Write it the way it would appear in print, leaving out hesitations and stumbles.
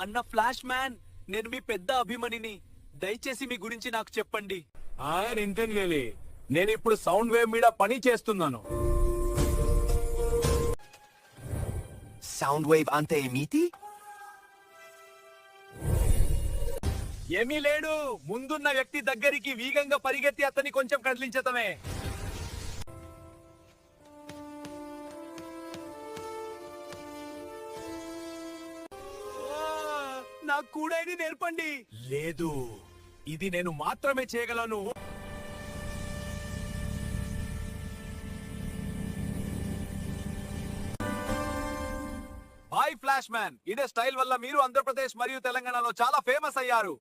అన్న flash man, నేను మీ పెద్ద అభిమానిని. దయచేసి మీ గురించి నాకు చెప్పండి. ఇంటెన్షనల్లీ నేను ఇప్పుడు సౌండ్ వేవ్ మీద పని చేస్తున్నాను. సౌండ్ వేవ్ అంటే ఏమిటి? ఏమీ లేడు, ముందున్న వ్యక్తి దగ్గరికి వేగంగా పరిగెత్తి అతన్ని కొంచెం కదిలించటమే. నాకు కూడా ఇది నేర్పండి. లేదు, ఇది నేను మాత్రమే చేయగలను. హాయ్ ఫ్లాష్ మ్యాన్, ఇదే స్టైల్ వల్ల మీరు ఆంధ్రప్రదేశ్ మరియు తెలంగాణలో చాలా ఫేమస్ అయ్యారు.